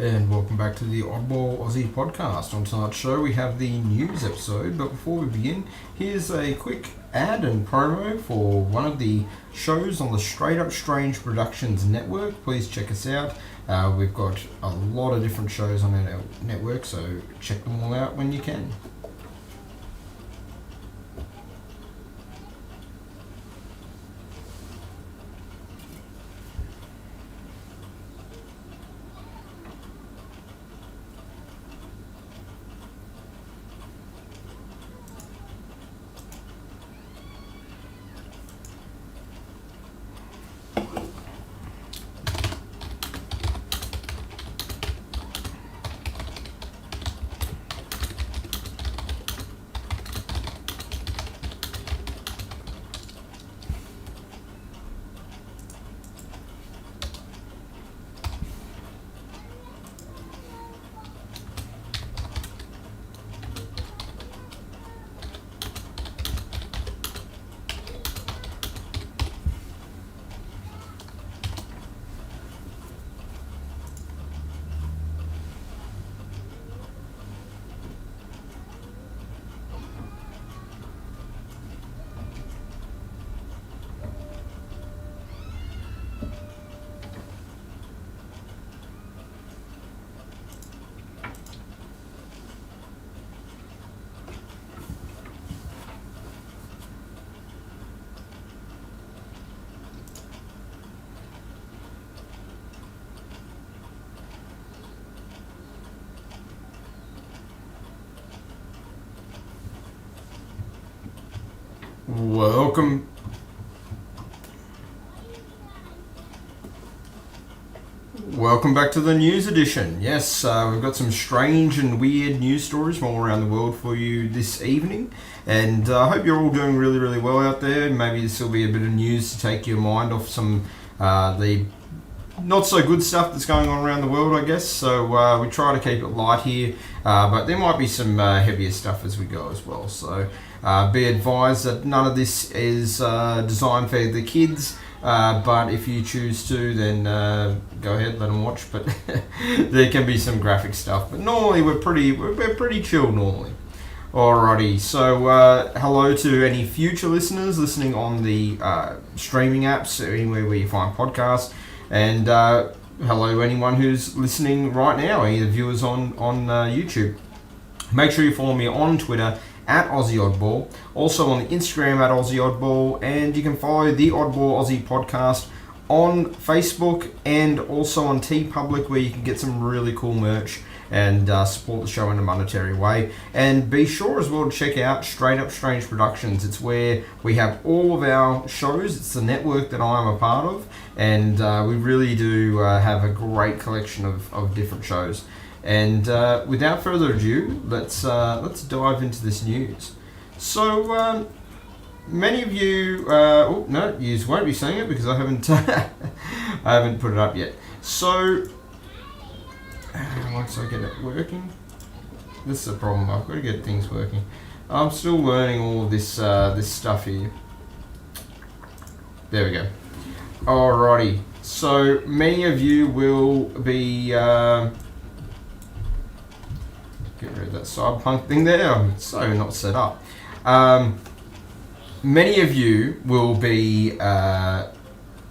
And welcome back to the Oddball Aussie podcast. On tonight's show, we have the news episode. But before we begin, here's a quick ad and promo for one of the shows on the Straight Up Strange Productions network. Please check us out. We've got a lot of different shows on our network, so check them all out when you can. Welcome back to the news edition. Yes, we've got some strange and weird news stories from all around the world for you this evening, and I hope you're all doing really, really well out there. Maybe this will be a bit of news to take your mind off some the not so good stuff that's going on around the world, I guess. So we try to keep it light here, but there might be some heavier stuff as we go as well. So be advised that none of this is designed for the kids. But if you choose to, then go ahead, let them watch. But there can be some graphic stuff. But normally we're pretty chill normally. Alrighty, so hello to any future listeners listening on the streaming apps, anywhere where you find podcasts, and hello to anyone who's listening right now, either viewers on YouTube. Make sure you follow me on Twitter at Aussie Oddball, also on the Instagram at Aussie Oddball, and you can follow the Oddball Aussie podcast on Facebook and also on TeePublic, where you can get some really cool merch and support the show in a monetary way. And be sure as well to check out Straight Up Strange Productions. It's where we have all of our shows. It's the network that I am a part of, and we really do have a great collection of different shows. And without further ado, let's dive into this news. So many of you, you won't be seeing it because I haven't I haven't put it up yet. So once I get it working, this is a problem. I've got to get things working. I'm still learning all of this this stuff here. There we go. Alrighty. So many of you will be. Get rid of that cyberpunk thing there. I'm so not set up. Many of you will be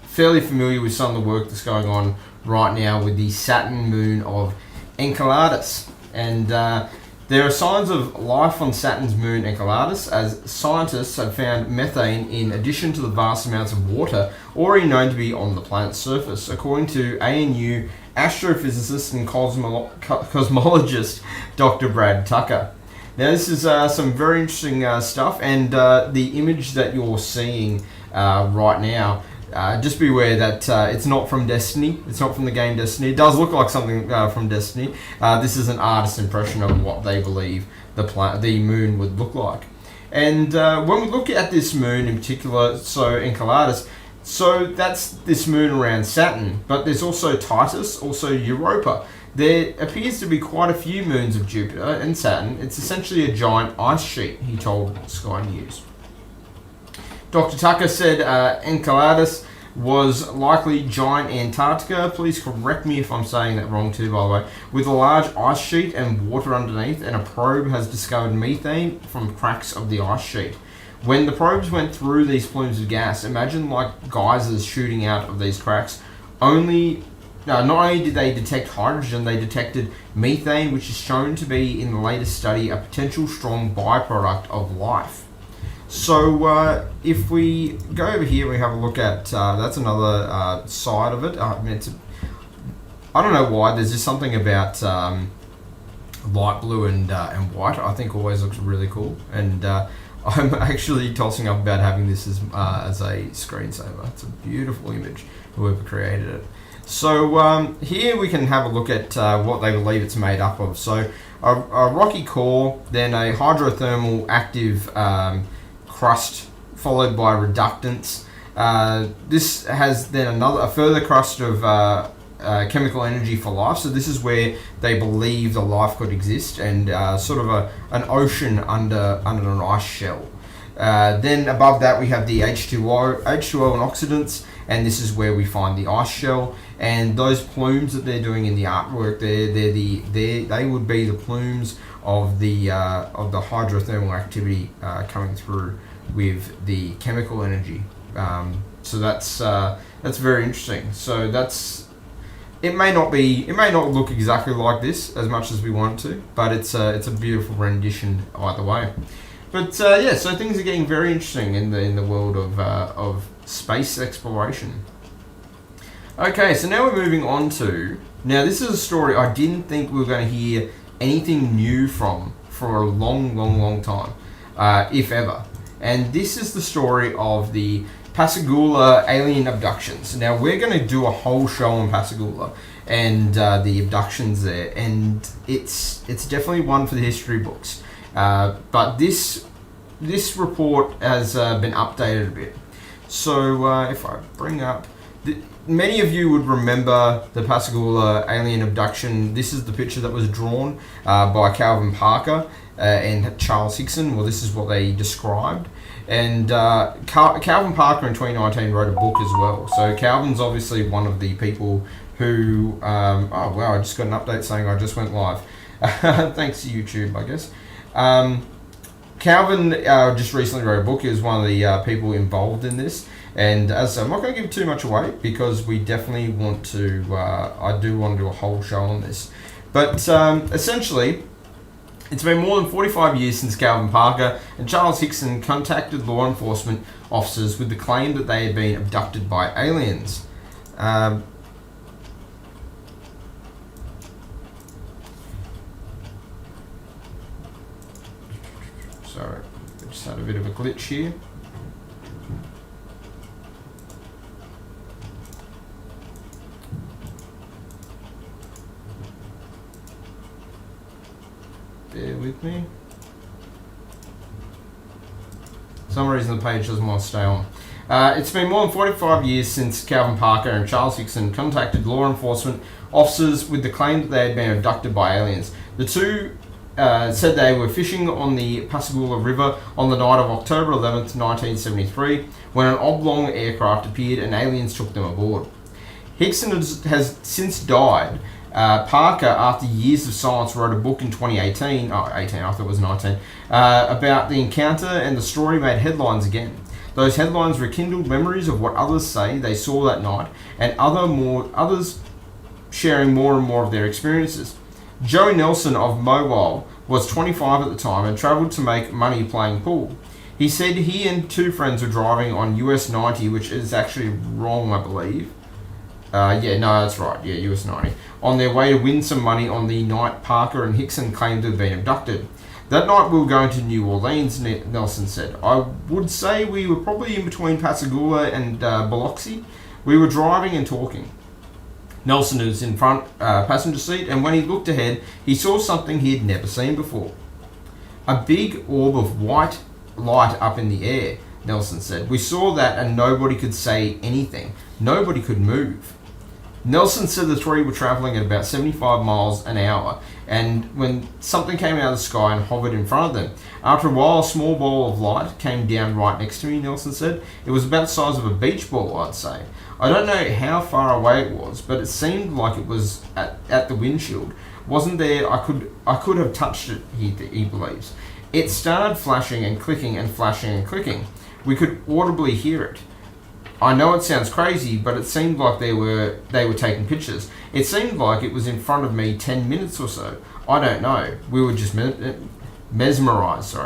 fairly familiar with some of the work that's going on right now with the Saturn moon of Enceladus. And there are signs of life on Saturn's moon Enceladus, as scientists have found methane in addition to the vast amounts of water already known to be on the planet's surface, according to ANU astrophysicist and cosmologist Dr. Brad Tucker. Now this is some very interesting stuff, and the image that you're seeing right now, just beware that it's not from Destiny. It's not from the game Destiny. It does look like something from Destiny. This is an artist's impression of what they believe the moon would look like. And when we look at this moon in particular, so Enceladus, so that's this moon around Saturn, but there's also Titus, also Europa. There appears to be quite a few moons of Jupiter and Saturn. It's essentially a giant ice sheet, he told Sky News. Dr. Tucker said Enceladus was likely giant Antarctica. Please correct me if I'm saying that wrong too, by the way. With a large ice sheet and water underneath, and a probe has discovered methane from cracks of the ice sheet. When the probes went through these plumes of gas, imagine like geysers shooting out of these cracks. Not only did they detect hydrogen, they detected methane, which is shown to be, in the latest study, a potential strong byproduct of life. So if we go over here, we have a look at, that's another side of it. I don't know why, there's just something about light blue and white I think always looks really cool. And I'm actually tossing up about having this as a screensaver. It's a beautiful image, whoever created it. So here we can have a look at what they believe it's made up of. So a rocky core, then a hydrothermal active crust, followed by reductants. This has then a further crust of chemical energy for life. So this is where they believe the life could exist, and sort of an ocean under an ice shell. Then above that we have the H2O and oxidants, and this is where we find the ice shell. And those plumes that they're doing in the artwork, they would be the plumes of the hydrothermal activity coming through with the chemical energy. So that's very interesting. So it may not look exactly like this as much as we want it to, but it's a beautiful rendition either way. But so things are getting very interesting in the world of space exploration. Okay, so now we're moving on to, this is a story I didn't think we were going to hear anything new from for a long time, if ever. And this is the story of the Pascagoula alien abductions. Now we're going to do a whole show on Pascagoula and the abductions there, and it's definitely one for the history books. But this report has been updated a bit. So if I bring up, many of you would remember the Pascagoula alien abduction. This is the picture that was drawn by Calvin Parker and Charles Hickson. Well, this is what they described. And Calvin Parker in 2019 wrote a book as well. So Calvin's obviously one of the people who, oh wow, I just got an update saying I just went live. Thanks to YouTube, I guess. Calvin just recently wrote a book. He was one of the people involved in this. And as I said, I'm not going to give too much away because we definitely want to, I do want to do a whole show on this. But essentially, it's been more than 45 years since Calvin Parker and Charles Hickson contacted law enforcement officers with the claim that they had been abducted by aliens. Sorry, I just had a bit of a glitch here. Bear with me. For some reason the page doesn't want to stay on. It's been more than 45 years since Calvin Parker and Charles Hickson contacted law enforcement officers with the claim that they had been abducted by aliens. The two said they were fishing on the Pascagoula River on the night of October 11th, 1973, when an oblong aircraft appeared and aliens took them aboard. Hickson has since died. Parker, after years of silence, wrote a book in 2018, 18, I thought it was 19, about the encounter, and the story made headlines again. Those headlines rekindled memories of what others say they saw that night, and others sharing more and more of their experiences. Joey Nelson of Mobile was 25 at the time and travelled to make money playing pool. He said he and two friends were driving on US 90, which is actually wrong, I believe. That's right. Yeah, US 90. On their way to win some money on the night Parker and Hickson claimed to have been abducted. That night we were going to New Orleans, Nelson said. I would say we were probably in between Pascagoula and Biloxi. We were driving and talking. Nelson was in front passenger seat, and when he looked ahead, he saw something he had never seen before. A big orb of white light up in the air, Nelson said. We saw that and nobody could say anything. Nobody could move. Nelson said the three were travelling at about 75 miles an hour, and when something came out of the sky and hovered in front of them. After a while, a small ball of light came down right next to me, Nelson said. It was about the size of a beach ball, I'd say. I don't know how far away it was, but it seemed like it was at the windshield. Wasn't there, I could have touched it, he believes. It started flashing and clicking and flashing and clicking. We could audibly hear it. I know it sounds crazy, but it seemed like they were taking pictures. It seemed like it was in front of me 10 minutes or so. I don't know. We were just mesmerised,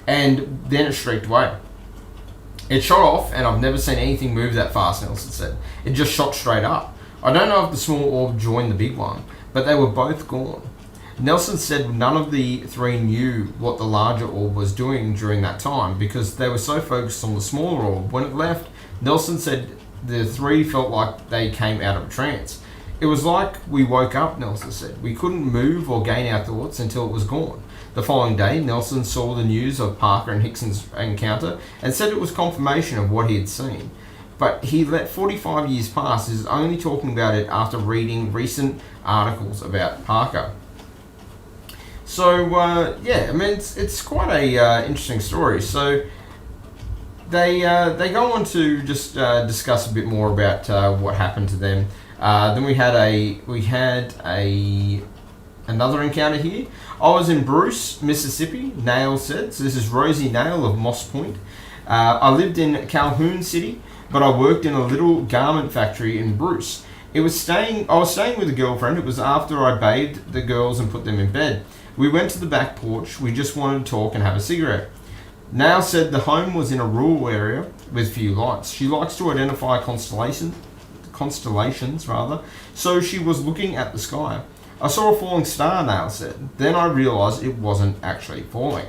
and then it streaked away. It shot off, and I've never seen anything move that fast, Nelson said. It just shot straight up. I don't know if the small orb joined the big one, but they were both gone. Nelson said none of the three knew what the larger orb was doing during that time because they were so focused on the smaller orb. When it left, Nelson said the three felt like they came out of a trance. It was like we woke up, Nelson said. We couldn't move or gain our thoughts until it was gone. The following day, Nelson saw the news of Parker and Hickson's encounter and said it was confirmation of what he had seen. But he let 45 years pass, is only talking about it after reading recent articles about Parker. So, I mean, it's quite a interesting story. So, they go on to just discuss a bit more about what happened to them. Then we had another encounter here. I was in Bruce, Mississippi, Nail said. So this is Rosie Nail of Moss Point. I lived in Calhoun City, but I worked in a little garment factory in Bruce. I was staying with a girlfriend. It was after I bathed the girls and put them in bed. We went to the back porch. We just wanted to talk and have a cigarette. Nail said the home was in a rural area with few lights. She likes to identify constellations, so she was looking at the sky. I saw a falling star, Nail said. Then I realised it wasn't actually falling.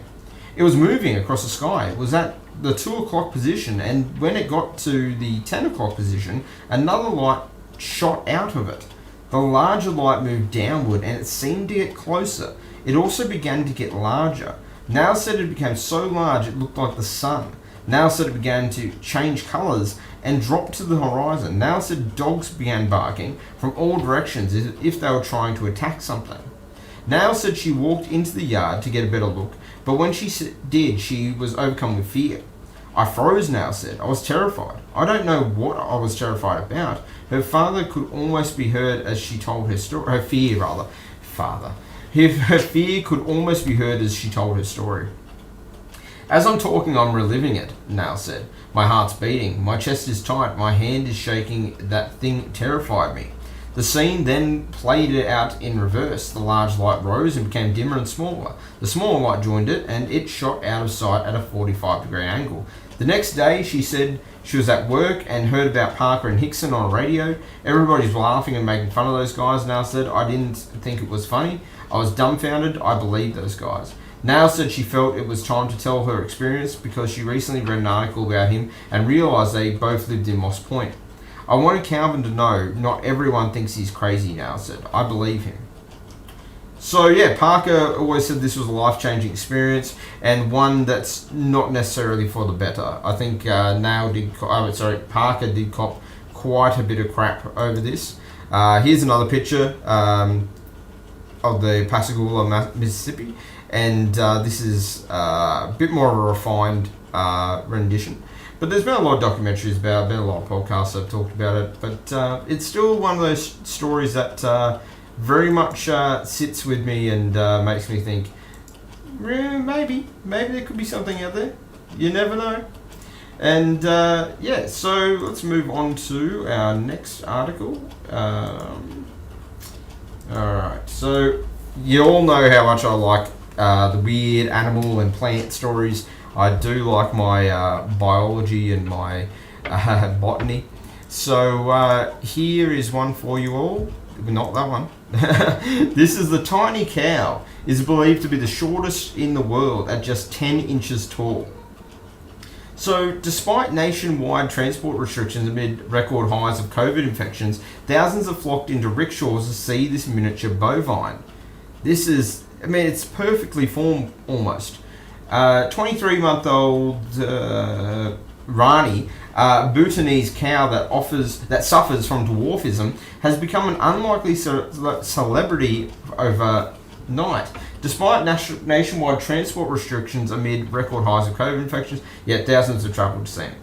It was moving across the sky. It was at the 2 o'clock position, and when it got to the 10 o'clock position, another light shot out of it. The larger light moved downward, and it seemed to get closer. It also began to get larger. Nail said it became so large it looked like the sun. Nail said it began to change colours and drop to the horizon. Nail said dogs began barking from all directions as if they were trying to attack something. Nail said she walked into the yard to get a better look, but when she did, she was overcome with fear. I froze, Nail said. I was terrified. I don't know what I was terrified about. Her father could almost be heard as she told her story. Her fear, rather. Her fear could almost be heard as she told her story. As I'm talking, I'm reliving it, Nail said. My heart's beating. My chest is tight. My hand is shaking. That thing terrified me. The scene then played it out in reverse. The large light rose and became dimmer and smaller. The smaller light joined it, and it shot out of sight at a 45-degree angle. The next day, she said she was at work and heard about Parker and Hickson on a radio. Everybody's laughing and making fun of those guys, Nail said. I didn't think it was funny. I was dumbfounded. I believed those guys. Nail said she felt it was time to tell her experience because she recently read an article about him and realised they both lived in Moss Point. I wanted Calvin to know not everyone thinks he's crazy, Nail said. I believe him. So yeah, Parker always said this was a life-changing experience and one that's not necessarily for the better. I think Parker did cop quite a bit of crap over this. Here's another picture of the Pascagoula, Mississippi. And this is a bit more of a refined rendition. But there's been a lot of documentaries about it, been a lot of podcasts that have talked about it. But it's still one of those stories that very much sits with me and makes me think, maybe there could be something out there. You never know. And so let's move on to our next article. Alright, so you all know how much I like the weird animal and plant stories. I do like my biology and my botany. So here is one for you all. Not that one. This is the tiny cow. Is believed to be the shortest in the world at just 10 inches tall. So, despite nationwide transport restrictions amid record highs of COVID infections, thousands have flocked into rickshaws to see this miniature bovine. This is, it's perfectly formed almost. 23-month-old Rani, a Bhutanese cow that suffers from dwarfism, has become an unlikely celebrity overnight. Despite nationwide transport restrictions amid record highs of COVID infections, yet thousands have travelled to see him.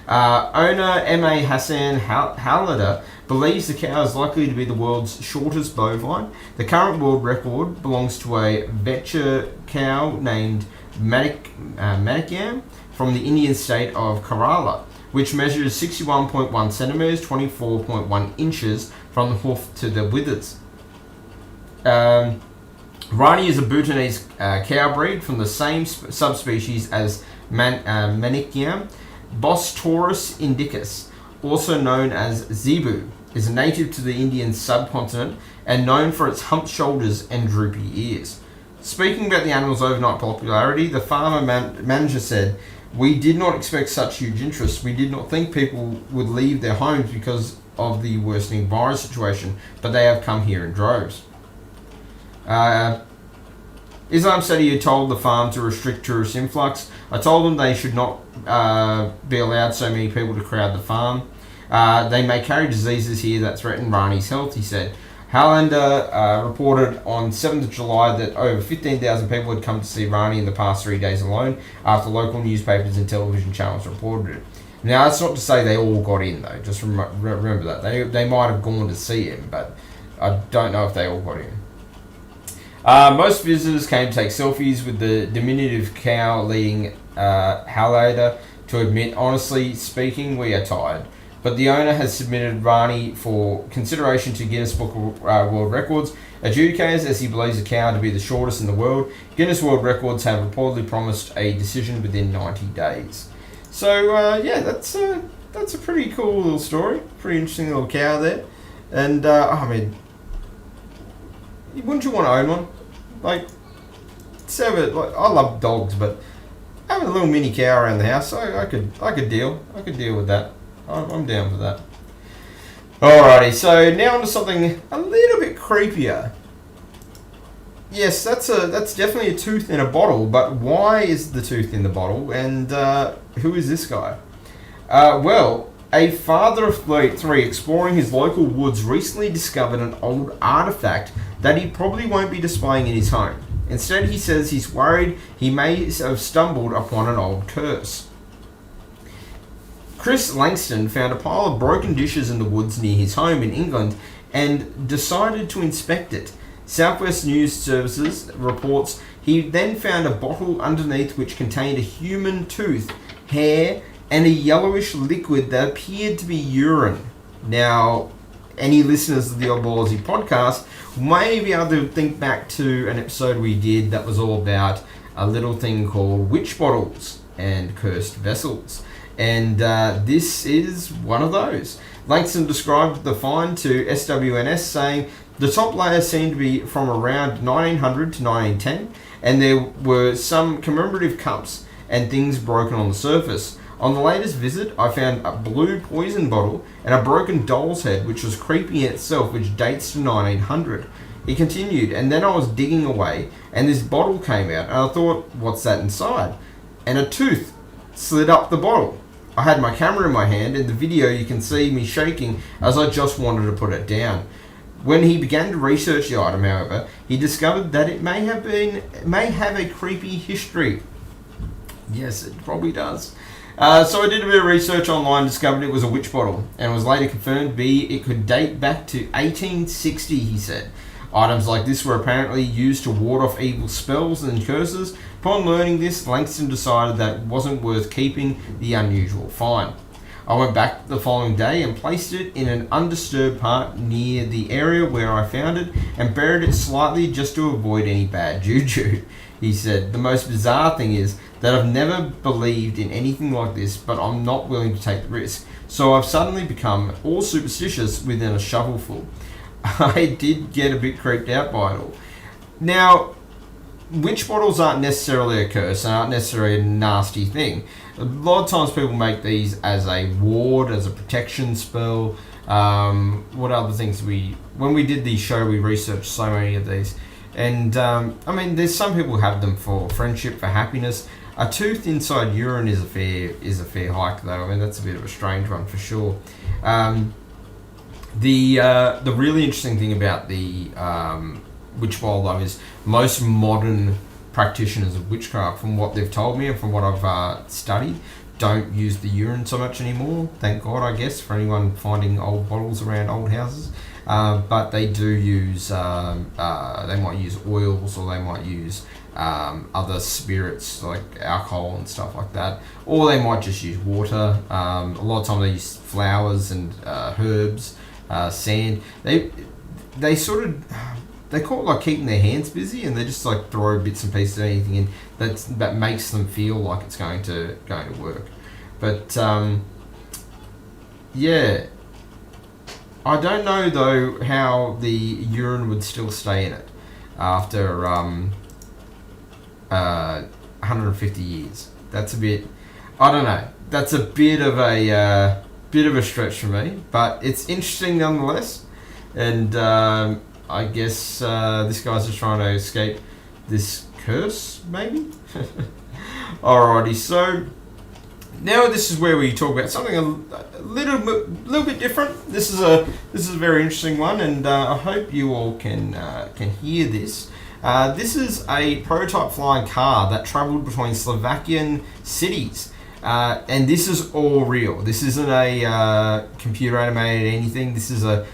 Owner M.A. Hassan Halada believes the cow is likely to be the world's shortest bovine. The current world record belongs to a Vetcher cow named Manikyam from the Indian state of Kerala, which measures 61.1 centimetres, 24.1 inches from the hoof to the withers. Rani is a Bhutanese cow breed from the same subspecies as Manikyam. Bostaurus indicus, also known as zebu, is native to the Indian subcontinent and known for its humped shoulders and droopy ears. Speaking about the animal's overnight popularity, the farmer manager said, "We did not expect such huge interest. We did not think people would leave their homes because of the worsening virus situation, but they have come here in droves." Islam said he had told the farm to restrict tourist influx. "I told them they should not be allowed so many people to crowd the farm. They may carry diseases here that threaten Rani's health," he said. Hallander reported on 7th of July that over 15,000 people had come to see Rani in the past 3 days alone, after local newspapers and television channels reported it. Now, that's not to say they all got in, though. Just remember that. They might have gone to see him, but I don't know if they all got in. Most visitors came to take selfies with the diminutive cow, leading Hallader to admit, "Honestly speaking, we are tired." But the owner has submitted Rani for consideration to Guinness Book of World Records adjudicators, as he believes the cow to be the shortest in the world. Guinness World Records have reportedly promised a decision within 90 days. So, that's a pretty cool little story. Pretty interesting little cow there. And, wouldn't you want to own one? Like, I love dogs, but having a little mini cow around the house, I could deal with that. I'm down for that. Alrighty, so now onto something a little bit creepier. Yes, that's definitely a tooth in a bottle, but why is the tooth in the bottle, and who is this guy? A father of three exploring his local woods recently discovered an old artifact that he probably won't be displaying in his home. Instead, he says he's worried he may have stumbled upon an old curse. Chris Langston found a pile of broken dishes in the woods near his home in England and decided to inspect it. Southwest News Services reports he then found a bottle underneath which contained a human tooth, hair, and a yellowish liquid that appeared to be urine. Now, any listeners of the Oddball Aussie podcast may be able to think back to an episode we did that was all about a little thing called witch bottles and cursed vessels. And this is one of those. Langston described the find to SWNS, saying the top layer seemed to be from around 1900 to 1910, and there were some commemorative cups and things broken on the surface. On the latest visit, I found a blue poison bottle and a broken doll's head, which was creepy in itself, which dates to 1900. He continued, and then I was digging away, and this bottle came out, and I thought, what's that inside? And a tooth slid up the bottle. I had my camera in my hand. In the video you can see me shaking as I just wanted to put it down. When he began to research the item, however, he discovered that it may have a creepy history. Yes, it probably does. So I did a bit of research online, discovered it was a witch bottle, and was later confirmed it could date back to 1860, he said. Items like this were apparently used to ward off evil spells and curses. Upon learning this, Langston decided that it wasn't worth keeping the unusual find. I went back the following day and placed it in an undisturbed part near the area where I found it and buried it slightly just to avoid any bad juju. He said, the most bizarre thing is that I've never believed in anything like this, but I'm not willing to take the risk. So I've suddenly become all superstitious within a shovelful. I did get a bit creeped out by it all. Now, witch bottles aren't necessarily a curse and aren't necessarily a nasty thing. A lot of times people make these as a ward, as a protection spell. What other things when we did the show, we researched so many of these. And, there's some people who have them for friendship, for happiness. A tooth inside urine is a fair hike, though. I mean, that's a bit of a strange one for sure. The really interesting thing about the witchbowl, though, is most modern practitioners of witchcraft, from what they've told me and from what I've studied, don't use the urine so much anymore. Thank God, I guess, for anyone finding old bottles around old houses. But they do use, they might use oils, or they might use other spirits like alcohol and stuff like that, or they might just use water. A lot of time they use flowers and herbs, sand. They sort of, they call it like keeping their hands busy, and they just like throw bits and pieces of anything in that makes them feel like it's going to work. But yeah, I don't know though how the urine would still stay in it after 150 years. That's a bit, I don't know. That's a bit of a stretch for me, but it's interesting nonetheless. And I guess this guy's just trying to escape this curse, maybe? Alrighty, so now this is where we talk about something a little bit different. This is a very interesting one, and I hope you all can hear this. This is a prototype flying car that travelled between Slovakian cities. And this is all real. This isn't a computer animated anything. This is a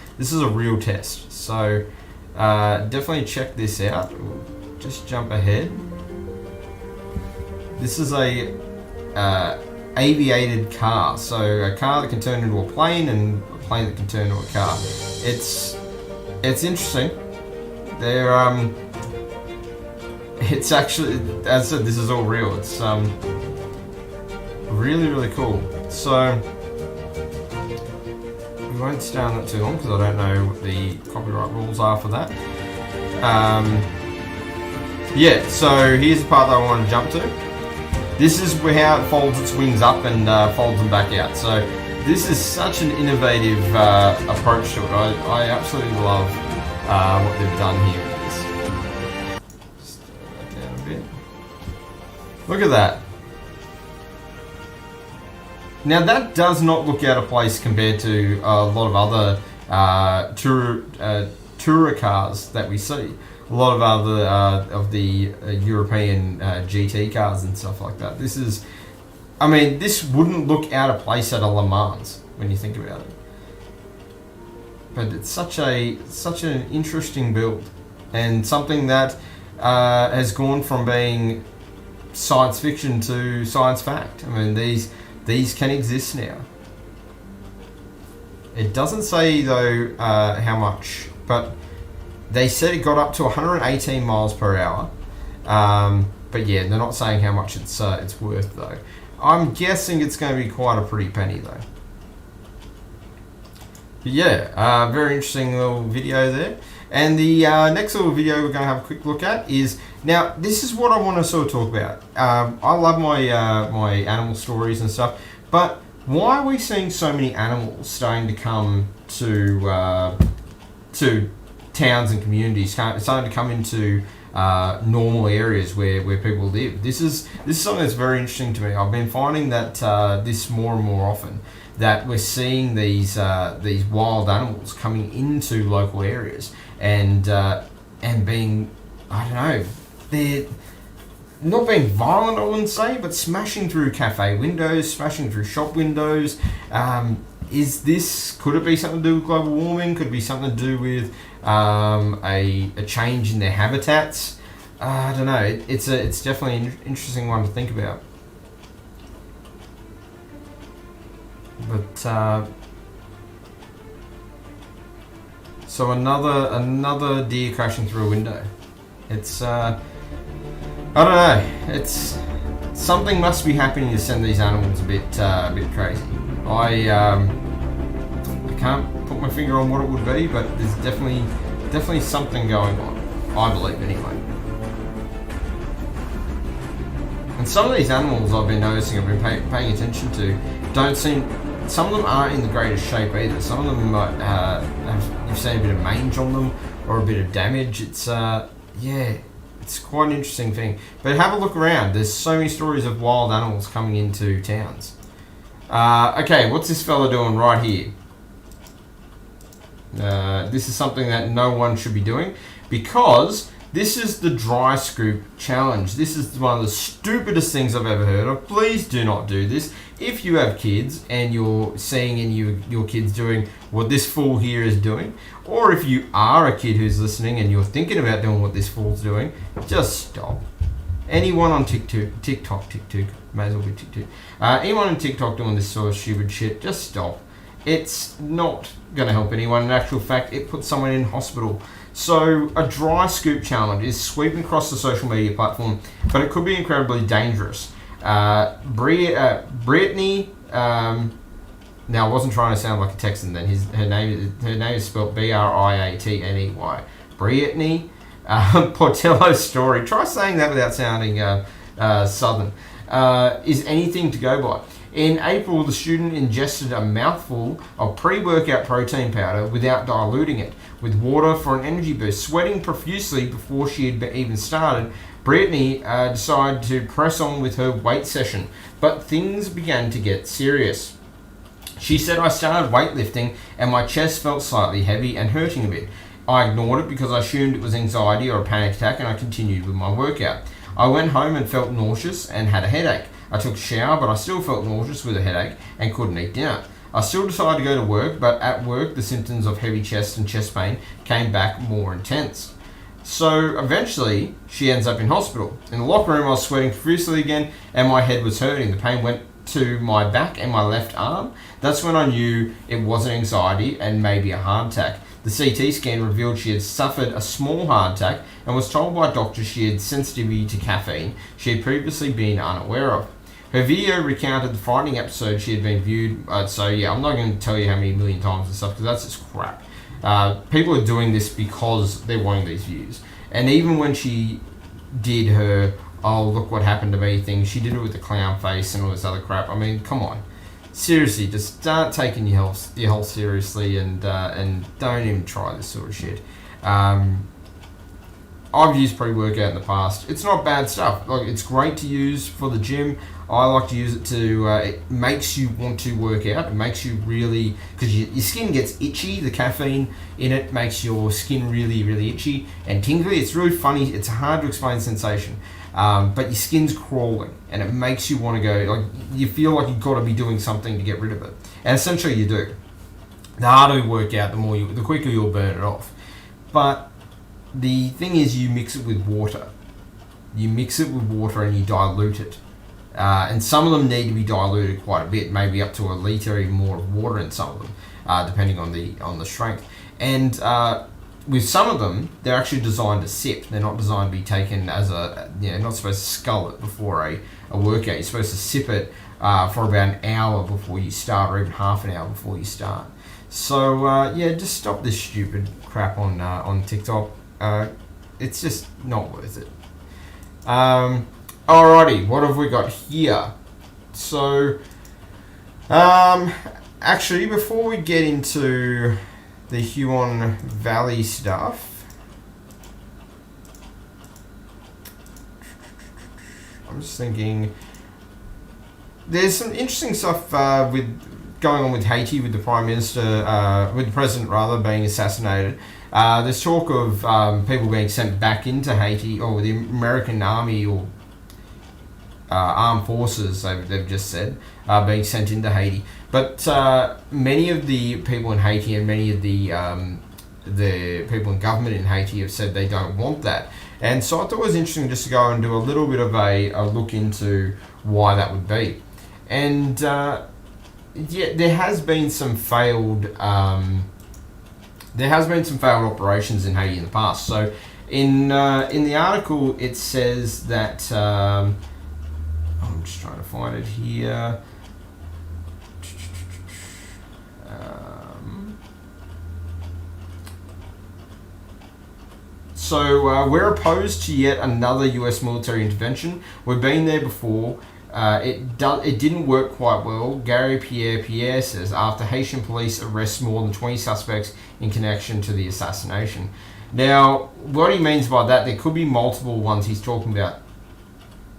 real test. So definitely check this out. Just jump ahead. This is a aviated car. So a car that can turn into a plane, and a plane that can turn into a car. It's interesting. It's actually, as I said, this is all real. It's really, really cool. So we won't stay on that too long because I don't know what the copyright rules are for that. Yeah, so here's the part that I want to jump to. This is how it folds its wings up and folds them back out. So this is such an innovative approach to it. I absolutely love what they've done here with this. Just turn that down a bit. Look at that. Now that does not look out of place compared to a lot of other tourer cars that we see. A lot of other of the European GT cars and stuff like that. This is, I mean, this wouldn't look out of place at a Le Mans when you think about it. But it's such an interesting build, and something that has gone from being science fiction to science fact. I mean, these can exist now. It doesn't say though how much, but they said it got up to 118 miles per hour. But yeah, they're not saying how much it's worth though. I'm guessing it's going to be quite a pretty penny though. But yeah, very interesting little video there. And the next little video we're going to have a quick look at is, now this is what I want to sort of talk about. I love my my animal stories and stuff, but why are we seeing so many animals starting to come to towns and communities, starting to come into normal areas where people live? This is something that's very interesting to me. I've been finding that this more and more often, that we're seeing these wild animals coming into local areas and being, I don't know, they're not being violent, I wouldn't say, but smashing through cafe windows, smashing through shop windows. Could it be something to do with global warming? Could it be something to do with a change in their habitats? I don't know. It's definitely an interesting one to think about. But so another deer crashing through a window. It's I don't know. It's something must be happening to send these animals a bit crazy. I can't put my finger on what it would be, but there's definitely something going on. I believe anyway. And some of these animals I've been noticing, I've been paying attention to, don't seem. Some of them aren't in the greatest shape either. Some of them might you've seen a bit of mange on them or a bit of damage. It's It's quite an interesting thing. But have a look around. There's so many stories of wild animals coming into towns. Okay, what's this fella doing right here? This is something that no one should be doing, because this is the dry scoop challenge. This is one of the stupidest things I've ever heard of. Please do not do this. If you have kids and you're seeing your kids doing what this fool here is doing, or if you are a kid who's listening and you're thinking about doing what this fool's doing, just stop. Anyone on TikTok, may as well be TikTok. Anyone on TikTok doing this sort of stupid shit, just stop. It's not going to help anyone. In actual fact, it puts someone in hospital. So a dry scoop challenge is sweeping across the social media platform, but it could be incredibly dangerous. Brittany, now I wasn't trying to sound like a Texan then. Her name is spelled Briatney. Brittany Portillo's story. Try saying that without sounding southern. Is anything to go by. In April, the student ingested a mouthful of pre-workout protein powder without diluting it with water for an energy boost. Sweating profusely before she had even started, Brittany decided to press on with her weight session, but things began to get serious. She said, "I started weightlifting and my chest felt slightly heavy and hurting a bit. I ignored it because I assumed it was anxiety or a panic attack, and I continued with my workout. I went home and felt nauseous and had a headache. I took a shower, but I still felt nauseous with a headache and couldn't eat dinner. I still decided to go to work, but at work the symptoms of heavy chest and chest pain came back more intense." So eventually she ends up in hospital. In the locker room I was sweating profusely again and my head was hurting. The pain went to my back and my left arm. That's when I knew it wasn't anxiety and maybe a heart attack. The CT scan revealed she had suffered a small heart attack and was told by doctors she had sensitivity to caffeine she had previously been unaware of. Her video recounted the frightening episode she had been viewed. So yeah, I'm not going to tell you how many million times and stuff, because that's just crap. People are doing this because they're wanting these views. And even when she did her, "oh, look what happened to me" thing, she did it with the clown face and all this other crap. I mean, come on. Seriously, just start taking your health seriously, and don't even try this sort of shit. I've used pre-workout in the past. It's not bad stuff. Like, it's great to use for the gym. I like to use it to, it makes you want to work out. It makes you really, because your skin gets itchy. The caffeine in it makes your skin really, really itchy and tingly. It's really funny. It's a hard to explain sensation. But your skin's crawling and it makes you want to go, like, you feel like you've got to be doing something to get rid of it. And essentially you do. The harder you work out, the quicker you'll burn it off. But the thing is, you mix it with water. You mix it with water and you dilute it. And some of them need to be diluted quite a bit, maybe up to a litre, even more of water in some of them, depending on the strength. And with some of them, they're actually designed to sip. They're not designed to be taken as not supposed to scull it before a workout. You're supposed to sip it for about an hour before you start, or even half an hour before you start. So just stop this stupid crap on TikTok. It's just not worth it. Alrighty, what have we got here? So, actually, before we get into the Huon Valley stuff, I'm just thinking, there's some interesting stuff going on with Haiti, with the with the president rather being assassinated. There's talk of people being sent back into Haiti, or the American army or armed forces, they've just said, being sent into Haiti. But many of the people in Haiti and many of the people in government in Haiti have said they don't want that. And so I thought it was interesting just to go and do a little bit of a look into why that would be. And there has been some failed operations in Haiti in the past. So in the article it says that I'm just trying to find it here. So we're opposed to yet another US military intervention. We've been there before. It didn't work quite well. Gary Pierre says, after Haitian police arrest more than 20 suspects in connection to the assassination. Now, what he means by that, there could be multiple ones he's talking about.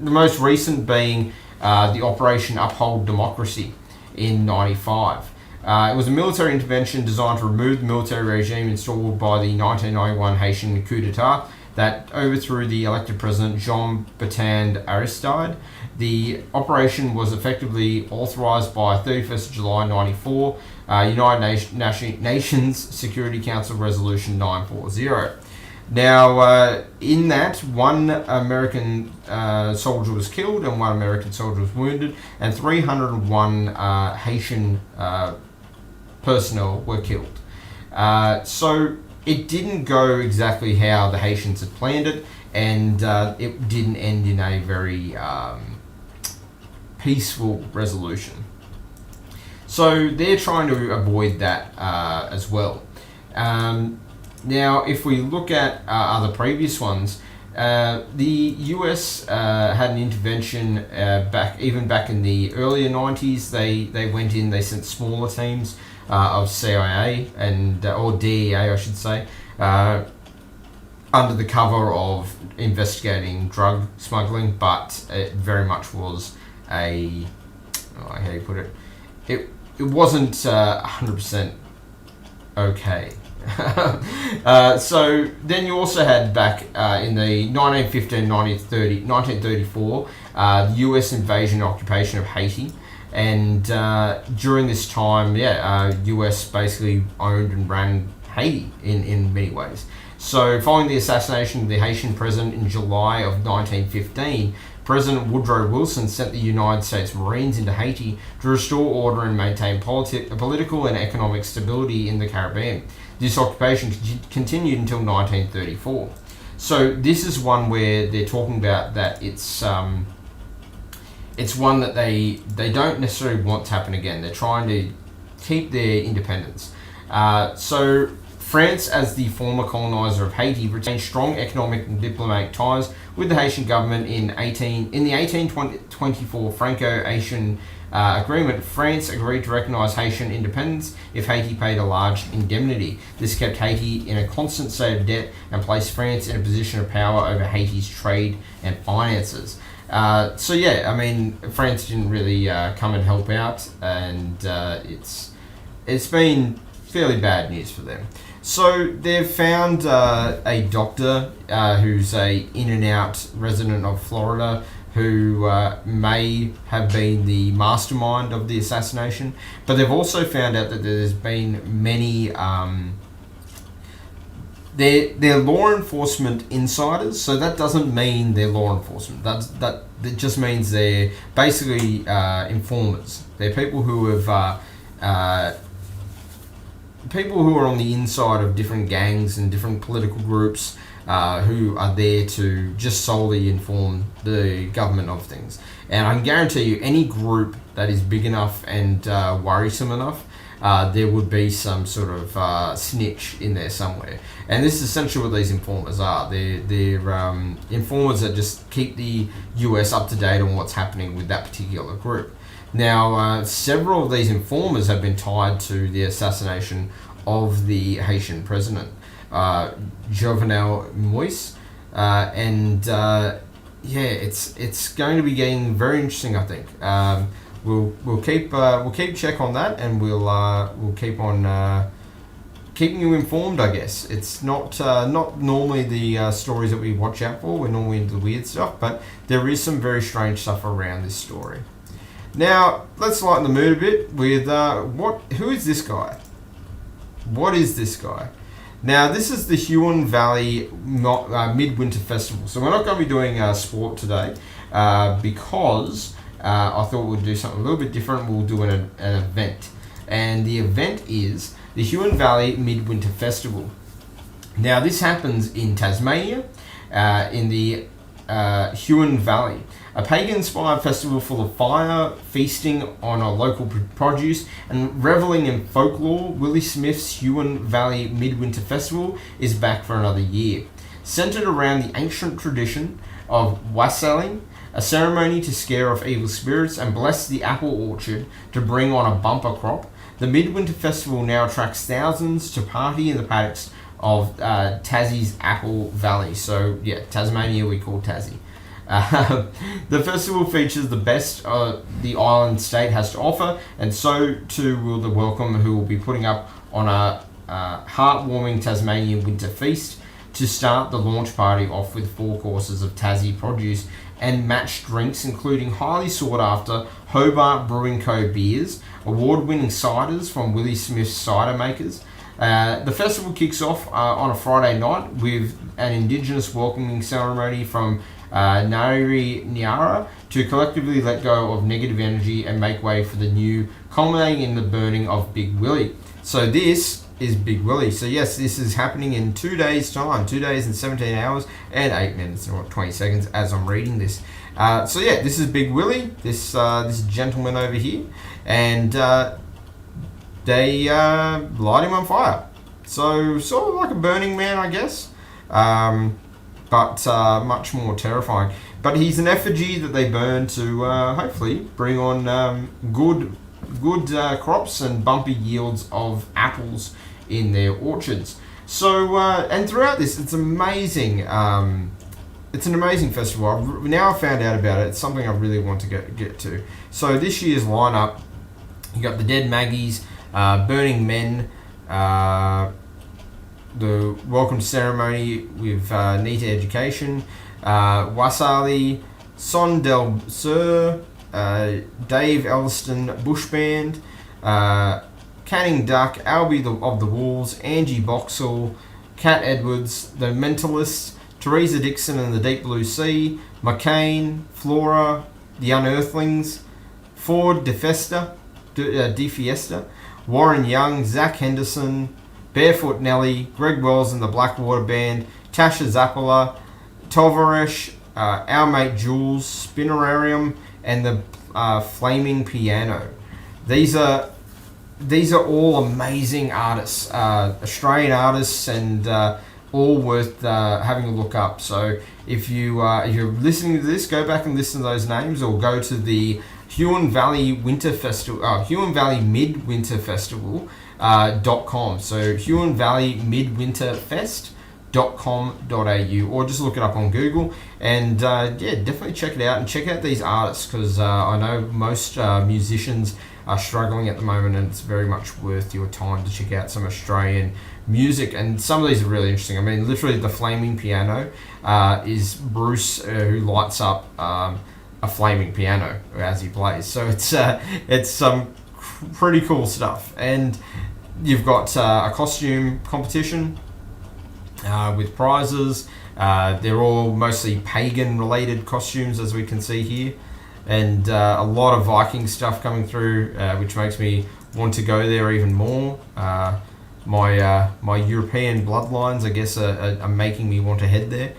The most recent being the Operation Uphold Democracy in 95. It was a military intervention designed to remove the military regime installed by the 1991 Haitian coup d'etat that overthrew the elected president Jean-Bertrand Aristide. The operation was effectively authorized by 31st July 94, United Nations Security Council Resolution 940. Now, in that, one American soldier was killed and one American soldier was wounded, and 301 Haitian personnel were killed. So it didn't go exactly how the Haitians had planned it, and it didn't end in a very peaceful resolution. So they're trying to avoid that as well. Now, if we look at other previous ones, the US had an intervention back in the earlier 90s. They went in, they sent smaller teams of CIA or DEA, I should say, under the cover of investigating drug smuggling, but it very much was how do you put it? It wasn't 100% okay. So then you also had back in the 1934, the US invasion and occupation of Haiti. And during this time, US basically owned and ran Haiti in many ways. So following the assassination of the Haitian president in July of 1915, President Woodrow Wilson sent the United States Marines into Haiti to restore order and maintain political and economic stability in the Caribbean. This occupation continued until 1934. So this is one where they're talking about that it's one that they don't necessarily want to happen again. They're trying to keep their independence. So France, as the former colonizer of Haiti, retained strong economic and diplomatic ties with the Haitian government. In the 1824 Franco-Haitian agreement, France agreed to recognize Haitian independence if Haiti paid a large indemnity. This kept Haiti in a constant state of debt and placed France in a position of power over Haiti's trade and finances. France didn't really come and help out, and it's been fairly bad news for them. So they've found a doctor who's a in-and-out resident of Florida who may have been the mastermind of the assassination, but they've also found out that there's been many they're law enforcement insiders. So that doesn't mean they're law enforcement. That just means they're basically informers. They're people who have people who are on the inside of different gangs and different political groups who are there to just solely inform the government of things. And I can guarantee you, any group that is big enough and worrisome enough, there would be some sort of snitch in there somewhere. And this is essentially what these informers are. They're informers that just keep the US up to date on what's happening with that particular group. Now, several of these informers have been tied to the assassination of the Haitian president, Jovenel Moïse, it's going to be getting very interesting, I think. We'll keep check on that, and we'll keep on keeping you informed, I guess. It's not normally the stories that we watch out for. We're normally into the weird stuff, but there is some very strange stuff around this story. Now, let's lighten the mood a bit with who is this guy? What is this guy? Now, this is the Huon Valley Midwinter Festival. So we're not going to be doing sport today because I thought we'd do something a little bit different. We'll do an event. And the event is the Huon Valley Midwinter Festival. Now, this happens in Tasmania, in the Huon Valley. A pagan-inspired festival full of fire, feasting on a local produce, and reveling in folklore, Willie Smith's Huon Valley Midwinter Festival is back for another year. Centered around the ancient tradition of wassailing, a ceremony to scare off evil spirits and bless the apple orchard to bring on a bumper crop, the Midwinter Festival now attracts thousands to party in the paddocks of Tassie's Apple Valley. So yeah, Tasmania we call Tassie. The festival features the best the island state has to offer, and so too will the welcome, who will be putting up on a heartwarming Tasmanian winter feast to start the launch party off with 4 courses of Tassie produce and matched drinks, including highly sought after Hobart Brewing Co. beers, award-winning ciders from Willie Smith's Cider Makers. The festival kicks off on a Friday night with an Indigenous welcoming ceremony from Ngari Nyara to collectively let go of negative energy and make way for the new, culminating in the burning of Big Willie. So this is Big Willie. So yes, this is happening in 2 days' time, 2 days and 17 hours and 8 minutes and 20 seconds as I'm reading this. So yeah, this is Big Willie, this gentleman over here, and they light him on fire. So sort of like a Burning Man, I guess, but much more terrifying. But he's an effigy that they burn to hopefully bring on good crops and bumpy yields of apples in their orchards. So and throughout this, it's amazing. It's an amazing festival. Now I've found out about it. It's something I really want to get to. So this year's lineup, you got the Dead Maggies, Burning Men, the welcome ceremony with Nita Education, Wasali, Son Del Sur, Dave Elliston Bush Band, Canning Duck, Albie of the Wolves, Angie Boxall, Kat Edwards, The Mentalists, Teresa Dixon and the Deep Blue Sea, McCain, Flora, The Unearthlings, Ford De Fiesta, Warren Young, Zach Henderson, Barefoot Nelly, Greg Wells and the Blackwater Band, Tasha Zappola, Tovaresh, Our Mate Jules, Spinnerarium, and the Flaming Piano. These are all amazing artists, Australian artists, and all worth having a look up. So if you're listening to this, go back and listen to those names, or go to the Huon Valley Winter Festival, Huon Valley Midwinter Festival. .com. So Huon Valley Midwinter Fest.com.au, or just look it up on Google, and yeah, definitely check it out, and check out these artists, because I know most musicians are struggling at the moment, and it's very much worth your time to check out some Australian music, and some of these are really interesting. I mean, literally the Flaming Piano is Bruce who lights up a flaming piano as he plays, so it's some pretty cool stuff. And you've got a costume competition with prizes. They're all mostly pagan related costumes, as we can see here, and a lot of Viking stuff coming through, which makes me want to go there even more. My European bloodlines, I guess, are making me want to head there.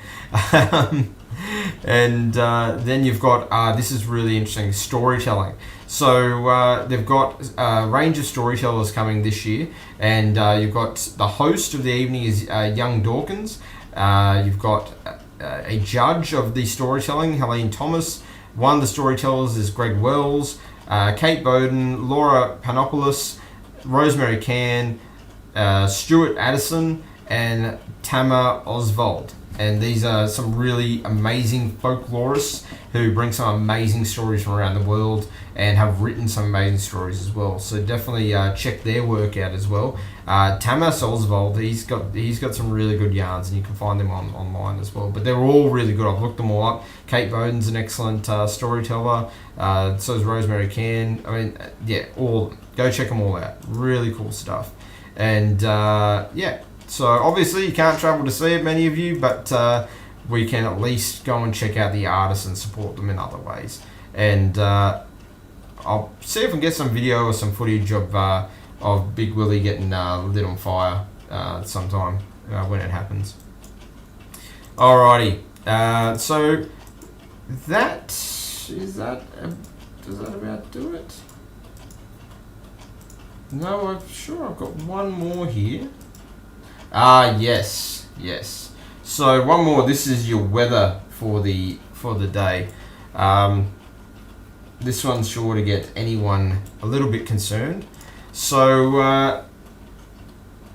And then you've got, this is really interesting, storytelling. So they've got a range of storytellers coming this year, and you've got the host of the evening is Young Dawkins. You've got a judge of the storytelling, Helene Thomas. One of the storytellers is Greg Wells, Kate Bowden, Laura Panopoulos, Rosemary Cann, Stuart Addison, and Tama Oswald. And these are some really amazing folklorists who bring some amazing stories from around the world and have written some amazing stories as well. So definitely check their work out as well. Tamas Oswald, he's got some really good yarns, and you can find them online as well. But they're all really good. I've looked them all up. Kate Bowden's an excellent storyteller. So is Rosemary Cann. I mean, yeah, all go check them all out. Really cool stuff. And yeah. So obviously you can't travel to see it, many of you, but we can at least go and check out the artists and support them in other ways. And I'll see if I can get some video or some footage of Big Willie getting lit on fire sometime when it happens. Alrighty, so does that about do it? No, I'm sure I've got one more here. Yes. So one more. This is your weather for the day. This one's sure to get anyone a little bit concerned. So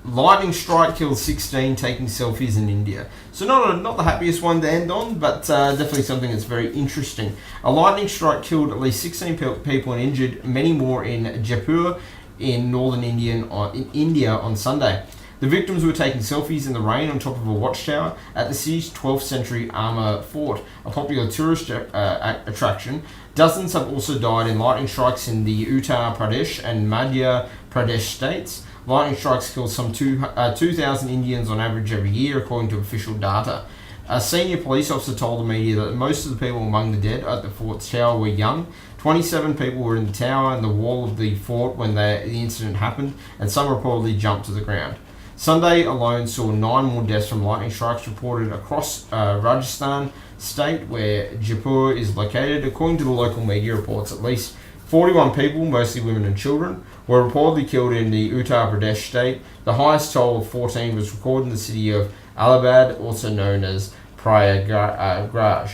lightning strike killed 16 taking selfies in India. So not the happiest one to end on, but definitely something that's very interesting. A lightning strike killed at least 16 people and injured many more in Jaipur in northern India on Sunday. The victims were taking selfies in the rain on top of a watchtower at the city's 12th century armour fort, a popular tourist attraction. Dozens have also died in lightning strikes in the Uttar Pradesh and Madhya Pradesh states. Lightning strikes kill some 2,000 Indians on average every year, according to official data. A senior police officer told the media that most of the people among the dead at the fort's tower were young. 27 people were in the tower and the wall of the fort when the incident happened, and some reportedly jumped to the ground. Sunday alone saw 9 more deaths from lightning strikes reported across Rajasthan state, where Jaipur is located. According to the local media reports, at least 41 people, mostly women and children, were reportedly killed in the Uttar Pradesh state. The highest toll of 14 was recorded in the city of Allahabad, also known as Prayagraj.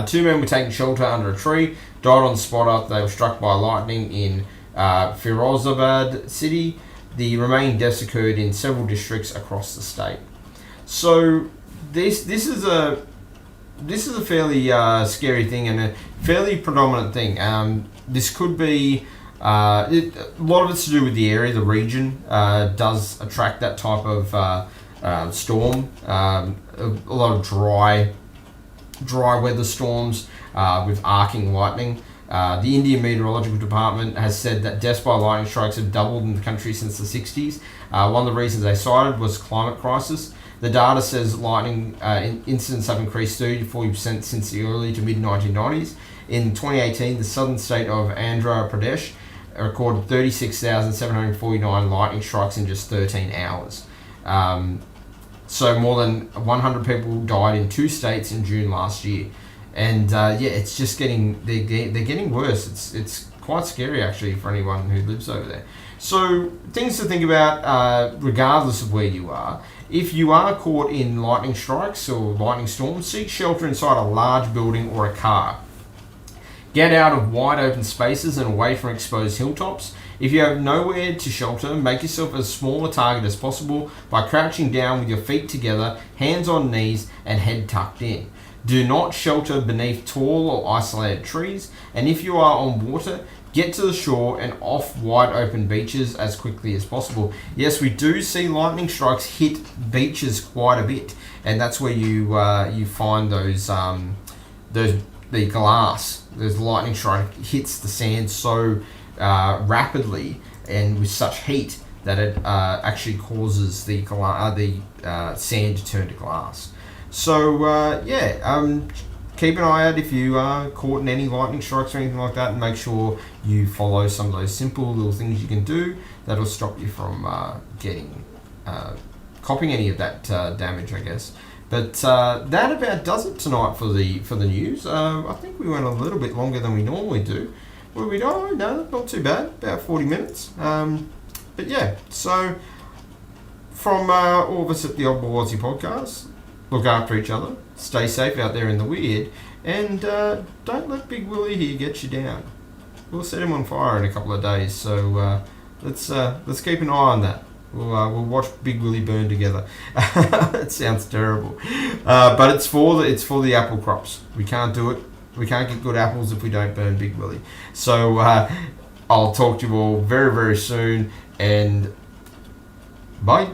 2 men were taking shelter under a tree, died on the spot after they were struck by lightning in Firozabad city. The remaining deaths occurred in several districts across the state. So this is a fairly scary thing and a fairly predominant thing. This could be a lot of it's to do with the area, the region does attract that type of storm. A lot of dry weather storms with arcing lightning. The Indian Meteorological Department has said that deaths by lightning strikes have doubled in the country since the 60s. One of the reasons they cited was climate crisis. The data says lightning incidents have increased 30-40% since the early to mid-1990s. In 2018, the southern state of Andhra Pradesh recorded 36,749 lightning strikes in just 13 hours. So more than 100 people died in 2 states in June last year. And it's just they're getting worse. It's quite scary actually for anyone who lives over there. So things to think about regardless of where you are. If you are caught in lightning strikes or lightning storms, seek shelter inside a large building or a car. Get out of wide open spaces and away from exposed hilltops. If you have nowhere to shelter, make yourself as small a target as possible by crouching down with your feet together, hands on knees, and head tucked in. Do not shelter beneath tall or isolated trees, and if you are on water, get to the shore and off wide open beaches as quickly as possible. Yes, we do see lightning strikes hit beaches quite a bit, and that's where you find the glass. There's lightning strike hits the sand so rapidly and with such heat that it actually causes the sand to turn to glass. So keep an eye out if you are caught in any lightning strikes or anything like that, and make sure you follow some of those simple little things you can do that'll stop you from copying any of that damage, I guess. But that about does it tonight for the news. I think we went a little bit longer than we normally do. Well, no, not too bad, about 40 minutes. But yeah, so from all of us at the Oddball Aussie podcast, look after each other, stay safe out there in the weird, and don't let Big Willie here get you down. We'll set him on fire in a couple of days, so let's keep an eye on that. We'll watch Big Willie burn together. It sounds terrible, but it's for the apple crops. We can't do it. We can't get good apples if we don't burn Big Willie. So I'll talk to you all very, very soon, and bye.